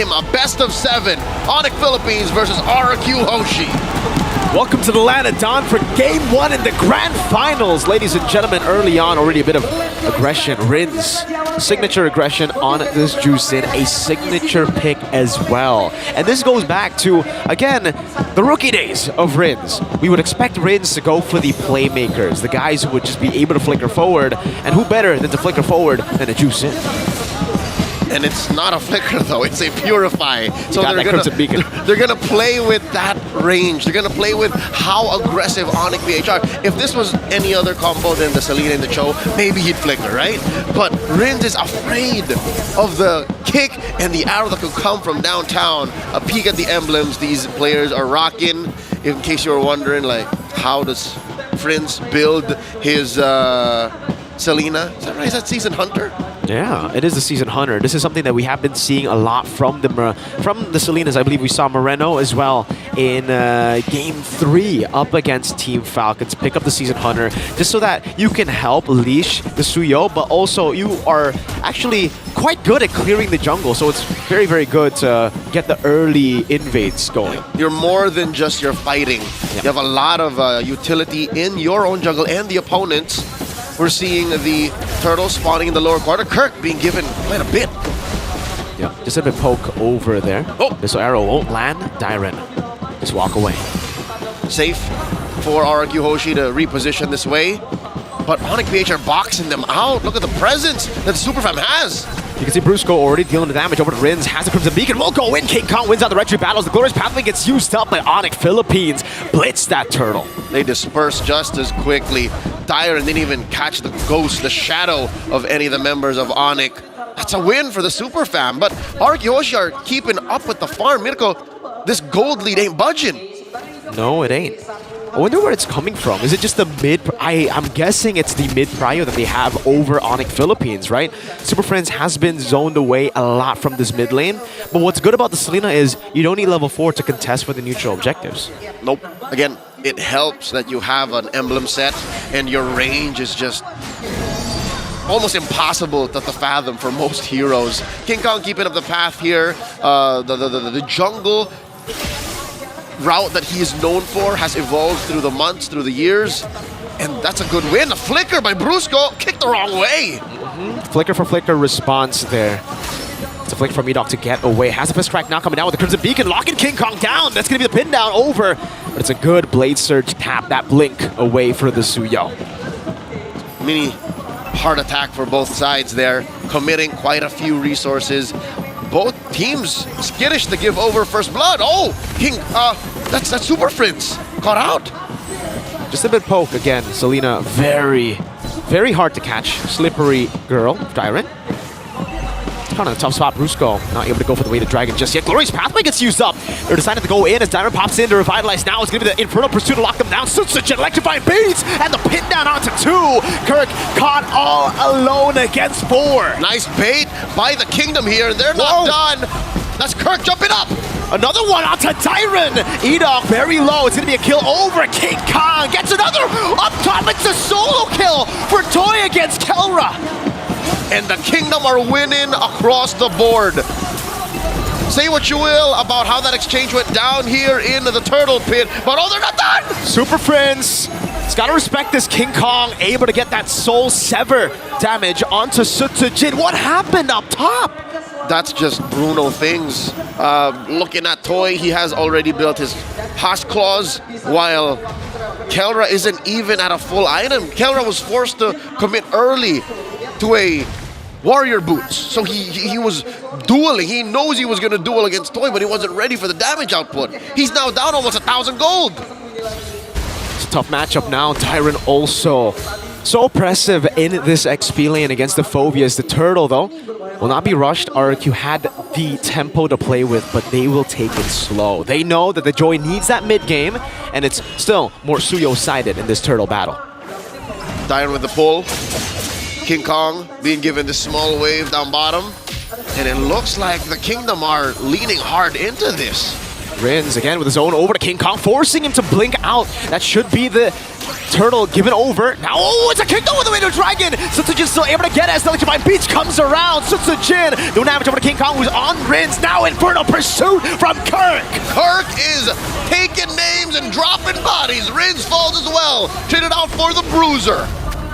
A best of 7, ONIC Philippines versus RRQ Hoshi. Welcome to the land of Dawn for Game-1 in the grand finals. Ladies and gentlemen, early on, already a bit of aggression. Rins, signature aggression on this Juicin, a signature pick as well. And this goes back to, again, the rookie days of Rins. We would expect Rins to go for the playmakers, the guys who would just be able to flicker forward. And who better than to flicker forward than a Juicin? And it's not a flicker though, it's a purify. So they're gonna play with that range. They're gonna play with how aggressive ONIC BHR. If this was any other combo than the Selena and the Cho, maybe he'd flicker, right? But Rins is afraid of the kick and the arrow that could come from downtown. A peek at the emblems these players are rocking. In case you were wondering, like, how does Rins build his Selena? Is that right? Is that Season Hunter? Yeah, it is the Season Hunter. This is something that we have been seeing a lot from the Selenas. I believe we saw Moreno as well in Game 3 up against Team Falcons. Pick up the Season Hunter just so that you can help leash the Suyo, but also you are actually quite good at clearing the jungle. So it's very, very good to get the early invades going. You're more than just your fighting. Yeah. You have a lot of utility in your own jungle and the opponents. We're seeing the turtle spawning in the lower quarter. Kirk being given quite a bit. Yeah, just a bit poke over there. Oh, this arrow won't land. Dyren, just walk away. Safe for RRQ Hoshi to reposition this way. But ONIC BHR boxing them out. Look at the presence that Superfam has. You can see Brusco already dealing the damage over to Rins. Has the Crimson Beacon. Will go in. King Kaung wins out the Red Tree battles. The Glorious Pathway gets used up by ONIC Philippines. Blitz that turtle. They disperse just as quickly. Dyren didn't even catch the ghost, the shadow of any of the members of ONIC. That's a win for the Superfam. But RRQ Hoshi are keeping up with the farm. Mirko, this gold lead ain't budging. No, it ain't. I wonder where it's coming from. Is it just the mid? I'm guessing it's the mid prio that they have over ONIC Philippines, right? Super Friends has been zoned away a lot from this mid lane. But what's good about the Selena is you don't need level 4 to contest for the neutral objectives. Nope. Again, it helps that you have an emblem set and your range is just almost impossible to fathom for most heroes. King Kong keeping up the path here. The jungle route that he is known for has evolved through the months, through the years, and that's a good win. A flicker by Brusco, kicked the wrong way. Flicker for flicker response there. It's a flick from Edok to get away. Has the first crack now coming down with the Crimson Beacon, locking King Kong down. That's gonna be the pin down over, but it's a good Blade Surge tap, that blink away for the Suyo. Mini heart attack for both sides there, committing quite a few resources. Both teams skittish to give over first blood. Oh, King, that's Super Friends caught out. Just a bit poke again. Selena, very, very hard to catch. Slippery girl, Dyren. Kind of a tough spot. Brusco not able to go for the weighted dragon just yet. Glorious Pathway gets used up. They're deciding to go in as Dyren pops in to revitalize. Now it's going to be the Infernal Pursuit to lock them down. Such electrifying beats and the pin down onto 2. Kirk caught all alone against 4. Nice bait by the Kingdom here. They're not done. That's Kirk jumping up. Another one onto Dyren. Edok very low. It's going to be a kill over King Kong. Gets another up top. It's a solo kill for Toy against Kelra. And the Kingdom are winning across the board. Say what you will about how that exchange went down here in the Turtle Pit, but oh, they're not done! Super Friends, it's gotta respect this King Kong, able to get that Soul Sever damage onto Sutsujin. What happened up top? That's just Bruno things. Looking at Toy, he has already built his Hash Claws, while Kelra isn't even at a full item. Kelra was forced to commit early to a warrior boots. So he was dueling. He knows he was going to duel against Toy, but he wasn't ready for the damage output. He's now down almost 1,000 gold. It's a tough matchup now. Dyren also so oppressive in this XP lane against the Phobias. The Turtle, though, will not be rushed. RRQ had the tempo to play with, but they will take it slow. They know that the Joy needs that mid game, and it's still more Suyo-sided in this Turtle battle. Dyren with the pull. King Kong being given this small wave down bottom. And it looks like the Kingdom are leaning hard into this. Rins again with his own over to King Kaung, forcing him to blink out. That should be the turtle given over. Now, oh, it's a kingdom with the way to Dragon. Sutsujin still able to get it as the Electrifying Beach comes around. Sutsujin doing damage over to King Kaung, who's on Rins. Now Infernal Pursuit from Kirk. Kirk is taking names and dropping bodies. Rins falls as well. Traded out for the Bruiser.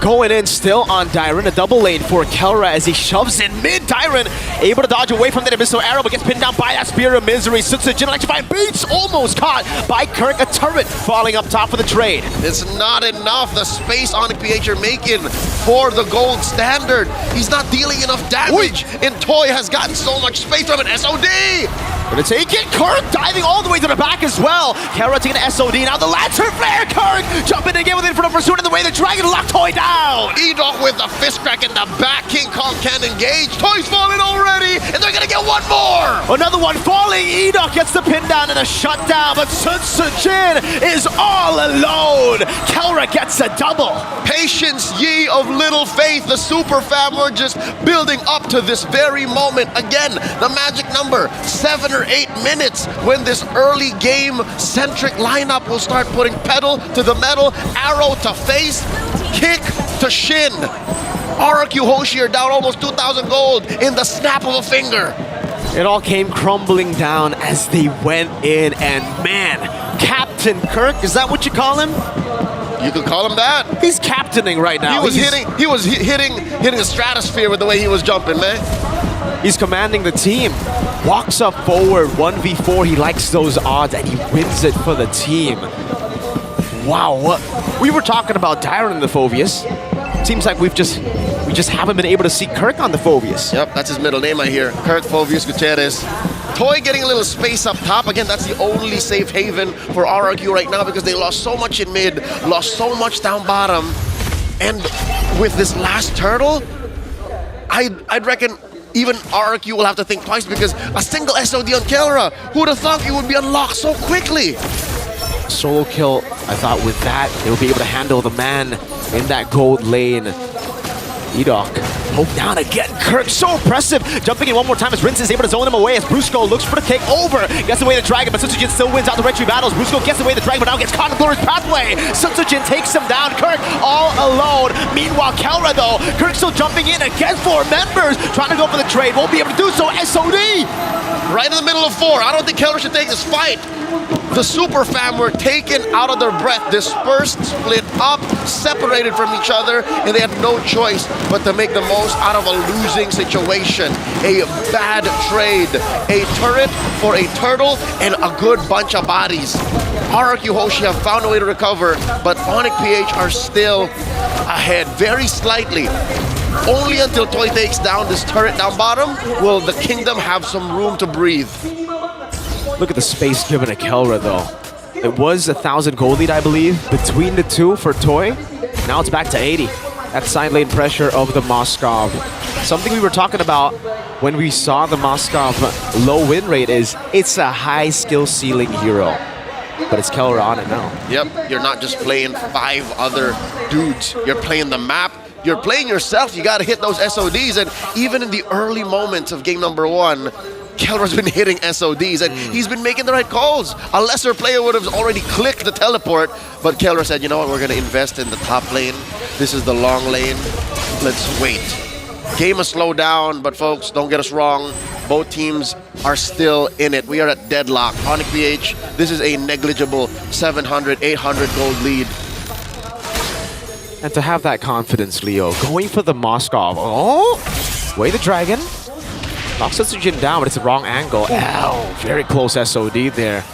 Going in still on Dyron, a double lane for Kelra as he shoves in mid. Dyron able to dodge away from that Abyssal Arrow, but gets pinned down by that Spear of Misery. Sutsujin Electrifying Beats almost caught by Kirk. A turret falling up top for the trade. It's not enough. The space ONIC PH are making for the gold standard. He's not dealing enough damage. And Toy has gotten so much space from an SOD. Gonna take it. Kirk diving all the way to the back as well. Kelra taking the SOD. Now the Lantern Flare. Kirk jumping again with Infernal Pursuit in the way the Dragon locked Toy down. Edok with the fist crack in the back. King Kong can't engage. Toy's falling already, and they're gonna get one more. Another one falling. Edok gets the pin down and a shutdown, but Sutsujin is all alone. Kelra gets a double. Patience, ye of little faith. The Super Fam were just building up to this very moment. Again, the magic number, 7 or 8 minutes, when this early game-centric lineup will start putting pedal to the metal, arrow to face, kick to shin. RRQ Hoshi are down almost 2,000 gold in the snap of a finger. It all came crumbling down as they went in, and man, Captain Kirk, is that what you call him? You could call him that. He's captaining right now. He was hitting the stratosphere with the way he was jumping, man. He's commanding the team. Walks up forward, 1v4. He likes those odds, and he wins it for the team. Wow, we were talking about Dyron and the Phoveus. Seems like we just haven't been able to see Kirk on the Phoveus. Yep, that's his middle name I hear. Kirk Phoveus Gutierrez. Toy getting a little space up top. Again, that's the only safe haven for RRQ right now because they lost so much in mid, lost so much down bottom. And with this last turtle, I'd reckon even RRQ will have to think twice because a single SOD on Kelra, who'd have thought it would be unlocked so quickly? Solo kill, I thought with that, they'll be able to handle the man in that gold lane. Edok poke down again. Kirk, so impressive. Jumping in one more time as Rince is able to zone him away as Brusco looks for the kick over. Gets away the Dragon, but Sutsujin still wins out the retry battles. Brusco gets away the Dragon, but now gets caught in the glorious pathway. Sutsujin takes him down. Kirk all alone. Meanwhile, Kelra though, Kirk still jumping in again. 4 members trying to go for the trade. Won't be able to do so. SOD! Right in the middle of 4. I don't think Kelra should take this fight. The Super Fam were taken out of their breath, dispersed, split up, separated from each other, and they had no choice but to make the most out of a losing situation. A bad trade, a turret for a turtle, and a good bunch of bodies. RRQ Hoshi have found a way to recover, but ONIC PH are still ahead, very slightly. Only until Toy takes down this turret down bottom will the kingdom have some room to breathe. Look at the space given to Kelra though. It was 1,000 gold lead, I believe, between the two for Toy. Now it's back to 80. That side lane pressure of the Moskov. Something we were talking about when we saw the Moskov low win rate is it's a high skill ceiling hero. But it's Kelra on it now. Yep, you're not just playing 5 other dudes. You're playing the map. You're playing yourself. You got to hit those SODs. And even in the early moments of game number 1, Kelra's been hitting SODs, and he's been making the right calls. A lesser player would have already clicked the teleport, but Kelra said, you know what, we're going to invest in the top lane. This is the long lane. Let's wait. Game has slowed down, but folks, don't get us wrong. Both teams are still in it. We are at deadlock. ONIC PH, this is a negligible 700, 800 gold lead. And to have that confidence, Leo, going for the Moskov. Oh, way the Dragon. Knocks Sutsujin down, but it's the wrong angle. Ow, very close SOD there.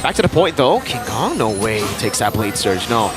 Back to the point though. King Kong, no way he takes that Blade Surge, no.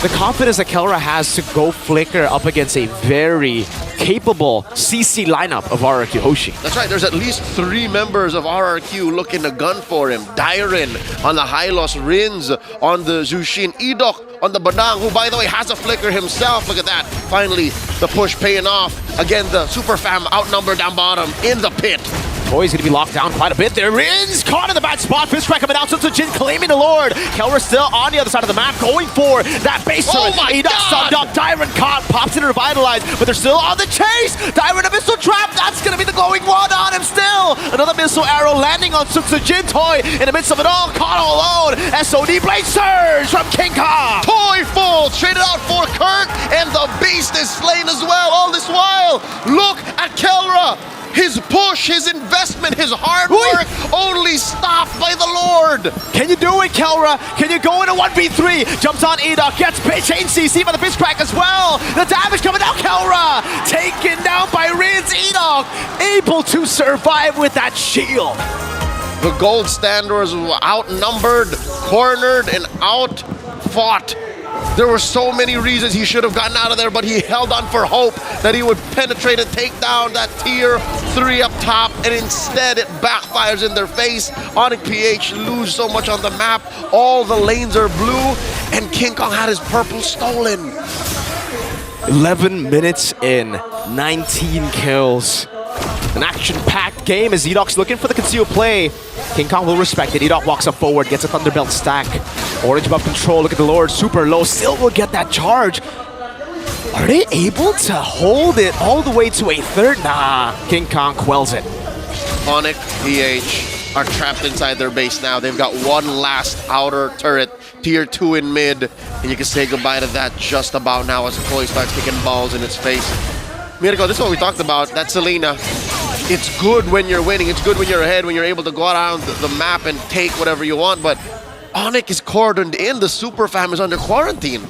The confidence that Kelra has to go Flicker up against a very capable CC lineup of RRQ Hoshi. That's right, there's at least 3 members of RRQ looking to gun for him. Dyron on the Hylos, Rins on the Zushin, Edok on the Badang, who by the way has a Flicker himself. Look at that, finally the push paying off. Again, the Super Fam outnumbered down bottom in the pit. Toy's going to be locked down quite a bit. There is caught in the bad spot. Fistcrack coming out. Jin claiming the Lord. Kelra still on the other side of the map, going for that base turret. Subbed up. Dyron caught, pops in and revitalized, but they're still on the chase. Dyron a missile trap. That's going to be the glowing wand on him still. Another missile arrow landing on Jin. Toy in the midst of it all, caught all alone. SOD Blade Surge from King Kong. Toy full, traded out for Kurt, and the beast is slain as well. All this while, look at Kelra. His push, his investment, his hard work only stopped by the Lord. Can you do it, Kelra? Can you go into 1v3? Jumps on Edok, gets chain CC by the Fistcrack as well. The damage coming out, Kelra. Taken down by Rin's. Edok able to survive with that shield. The gold standards were outnumbered, cornered, and outfought. There were so many reasons he should have gotten out of there, but he held on for hope that he would penetrate and take down that tier 3 up top, and instead it backfires in their face. ONIC PH lose so much on the map. All the lanes are blue, and King Kong had his purple stolen. 11 minutes in, 19 kills. An action-packed game as Edok's looking for the concealed play. King Kong will respect it. Edok walks up forward, gets a Thunderbelt stack. Orange buff control, look at the Lord, super low, still will get that charge. Are they able to hold it all the way to a third? Nah, King Kong quells it. ONIC PH are trapped inside their base now. They've got one last outer turret, tier 2 in mid, and you can say goodbye to that just about now as Toy starts kicking balls in its face. Mirko, this is what we talked about, that Selena. It's good when you're winning, it's good when you're ahead, when you're able to go around the map and take whatever you want, but ONIC is cordoned in, the super fam is under quarantine.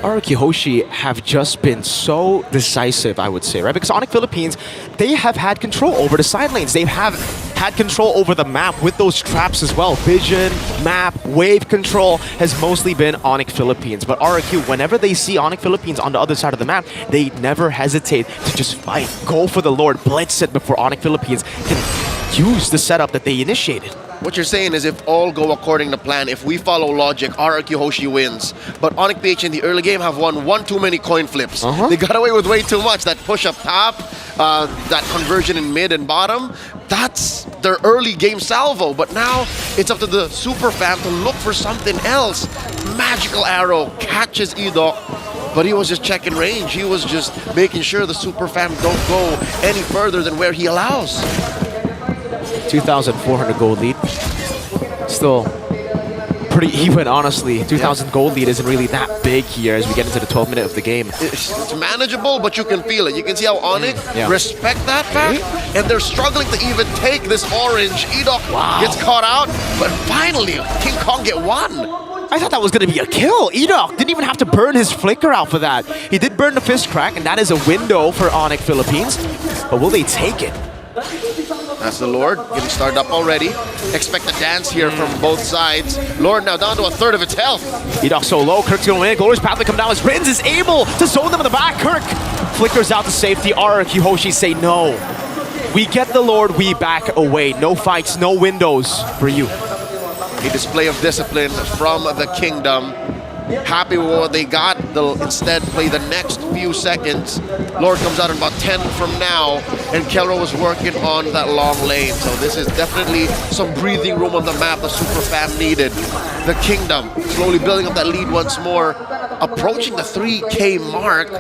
RRQ Hoshi have just been so decisive, I would say, right? Because ONIC Philippines, they have had control over the side lanes. They have had control over the map with those traps as well. Vision, map, wave control has mostly been ONIC Philippines. But RRQ, whenever they see ONIC Philippines on the other side of the map, they never hesitate to just fight. Go for the Lord, blitz it before ONIC Philippines can use the setup that they initiated. What you're saying is if all go according to plan, if we follow logic, RRQ Hoshi wins. But ONIC PH in the early game have won one too many coin flips. They got away with way too much. That push up top, that conversion in mid and bottom, that's their early game salvo. But now it's up to the super fam to look for something else. Magical arrow catches Edok, but he was just checking range. He was just making sure the super fam don't go any further than where he allows. 2,400 gold lead. Still pretty even, honestly. 2,000 gold lead isn't really that big here as we get into the 12th minute of the game. It's manageable, but you can feel it. You can see how ONIC respect that fact, and they're struggling to even take this orange. Edok gets caught out, but finally, King Kong get one. I thought that was going to be a kill. Edok didn't even have to burn his flicker out for that. He did burn the Fistcrack, and that is a window for ONIC Philippines. But will they take it? That's the Lord, getting started up already. Expect a dance here from both sides. Lord now down to a third of its health. Edok so low, Kirk's going to win. Glorious Pathway come down as Rins is able to zone them in the back. Kirk flickers out to safety. RRQ Hoshi say no. We get the Lord, we back away. No fights, no windows for you. A display of discipline from the kingdom. Happy with what they got, they'll instead play the next few seconds. Lord comes out in about 10 from now, and Kelra was working on that long lane. So this is definitely some breathing room on the map the super fam needed. The kingdom slowly building up that lead once more, approaching the 3K mark.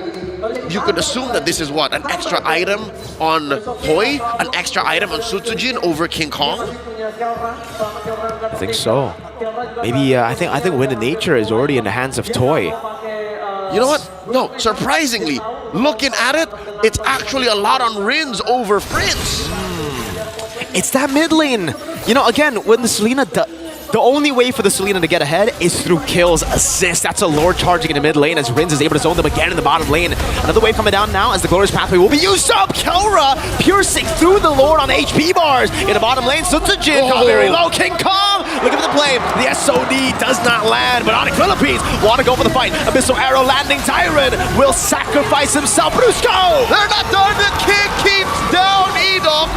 You could assume that this is what, an extra item on Toy, an extra item on Sutsujin over King Kong? I think so. Maybe I think Wind of Nature is already in the hands of Toy. You know what? No, surprisingly, looking at it, it's actually a lot on Rins over Fritz. It's that mid lane. You know, again, when the Selena the only way for the Selena to get ahead is through kills, assists. That's a Lord charging in the mid lane as Rins is able to zone them again in the bottom lane. Another wave coming down now as the Glorious Pathway will be used up. Kelra piercing through the Lord on HP bars. In the bottom lane, Sutsujin got very low. King Kong, look at the play. The SOD does not land, but ONIC Philippines want to go for the fight. Abyssal Arrow landing. Tyron will sacrifice himself. Brusco! They're not done. The king keeps down Edok.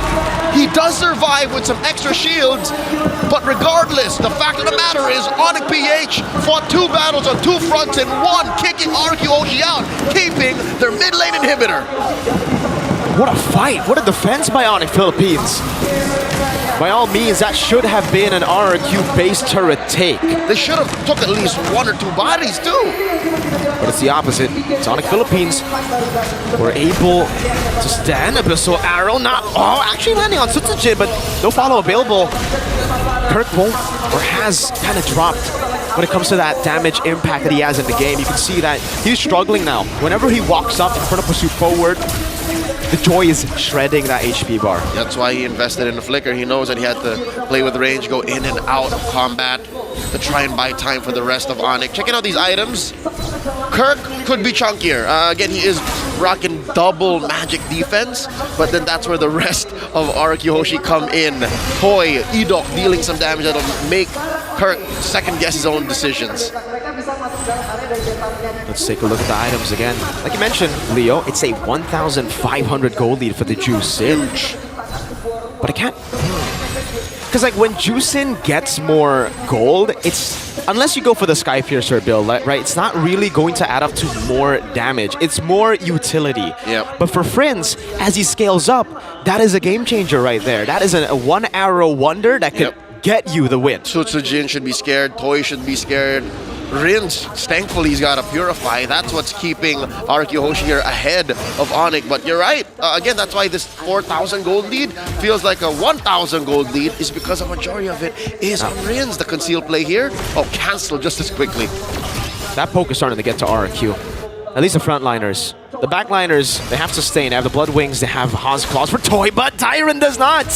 He does survive with some extra shields, but regardless, the fact of the matter is ONIC PH fought 2 battles on 2 fronts and 1, kicking RRQ Hoshi out, keeping their mid lane inhibitor. What a fight. What a defense by ONIC Philippines. By all means, that should have been an RRQ-based turret take. They should have took at least 1 or 2 bodies too. But it's the opposite. It's ONIC Philippines were able to stand. Abyssal Arrow, not actually landing on Sutsujin, but no follow available. Kirk won't, or has kind of dropped when it comes to that damage impact that he has in the game. You can see that he's struggling now. Whenever he walks up in front of Pursuit Forward, the joy is shredding that HP bar. That's why he invested in the flicker. He knows that he had to play with range, go in and out of combat to try and buy time for the rest of ONIC. Checking out these items. Kirk could be chunkier. Again, he is rocking double magic defense, but then that's where the rest of RRQ Hoshi come in. Toy, Edok dealing some damage that'll make Kirk second guess his own decisions. Let's take a look at the items again. Like you mentioned, Leo, it's a 1,500 gold lead for the Juicin. But I can't... Because like when Juicin gets more gold, it's... Unless you go for the Sky Piercer build, right? It's not really going to add up to more damage. It's more utility. Yep. But for Friends, as he scales up, that is a game changer right there. That is a one-arrow wonder that could get you the win. Sutsujin should be scared. Toy should be scared. Rins, thankfully, he's got a Purify. That's what's keeping RRQ Hoshi here ahead of ONIC. But you're right. Again, that's why this 4,000 gold lead feels like a 1,000 gold lead, is because a majority of it is on Rins. The concealed play here, canceled just as quickly. That poke is starting to get to RRQ. At least the frontliners. The backliners, they have Sustain, they have the Blood Wings, they have Haas Claws for Toy, but Tyron does not.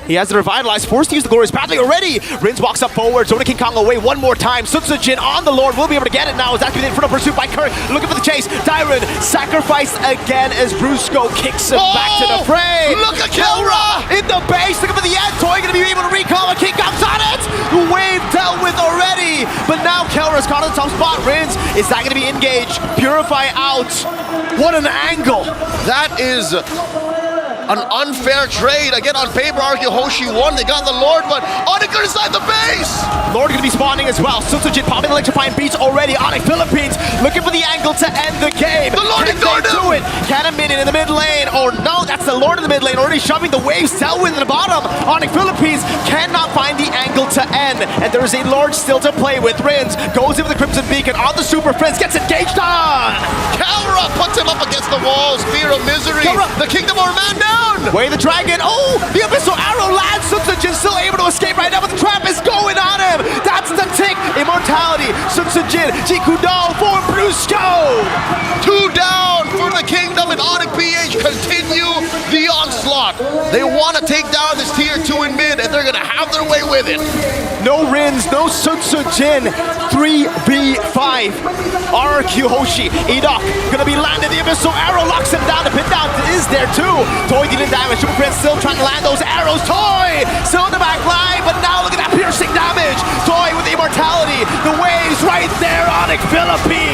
He has the Revitalize, forced to use the Glorious Pathway already. Rins walks up forward, Zona King Kaung away one more time. Sutsujin on the Lord, will be able to get it now. Is actually in front of pursuit by Kirk, looking for the chase. Tyron sacrificed again as Brusco kicks him back to the fray. Look at Kelra! In the base, looking for the end. Toy gonna be able to recall, and King Kaung's on it! The wave dealt with already, but now Kelra's caught on the top spot. Rins, is that gonna be engaged? Purify out. What an angle! That is an unfair trade. Again, on paper, RRQ Hoshi won. They got the Lord, but ONIC are inside the base! Lord gonna be spawning as well. Sutsujin popping electrifying beats already. ONIC Philippines looking for the angle to end the game. The Lord ignored him! Do it. Can a minion in the mid lane? Oh no, that's the Lord in the mid lane already shoving the waves. Tailwind in the bottom. ONIC Philippines cannot find the angle to end, and there is a Lord still to play with. Rins goes in with the Crimson Beacon on the Super Friends, gets engaged on. Kelra puts him up against the wall. Spear of Misery. Kelra. The Kingdom of Man down! Way the Dragon. Oh, the Abyssal Arrow lands. Sutsujin still able to escape right now, but the trap is going on him. That's the tick. Immortality. Sutsujin. Jikudo for Brusco. 2 down for the Kingdom, and ONIC PH continue the onslaught. They want to take down this tier 2 in mid, and they're going to have their way with it. No Rins, no Sutsujin. 3v5. RRQ Hoshi. Edok gonna be landed. The Abyssal Arrow locks him down. The pin down is there too. Toy dealing damage. Super Prince still trying to land those arrows. Toy still in the back line, but now look at that piercing damage. Toy with the immortality. The waves right there. ONIC Philippines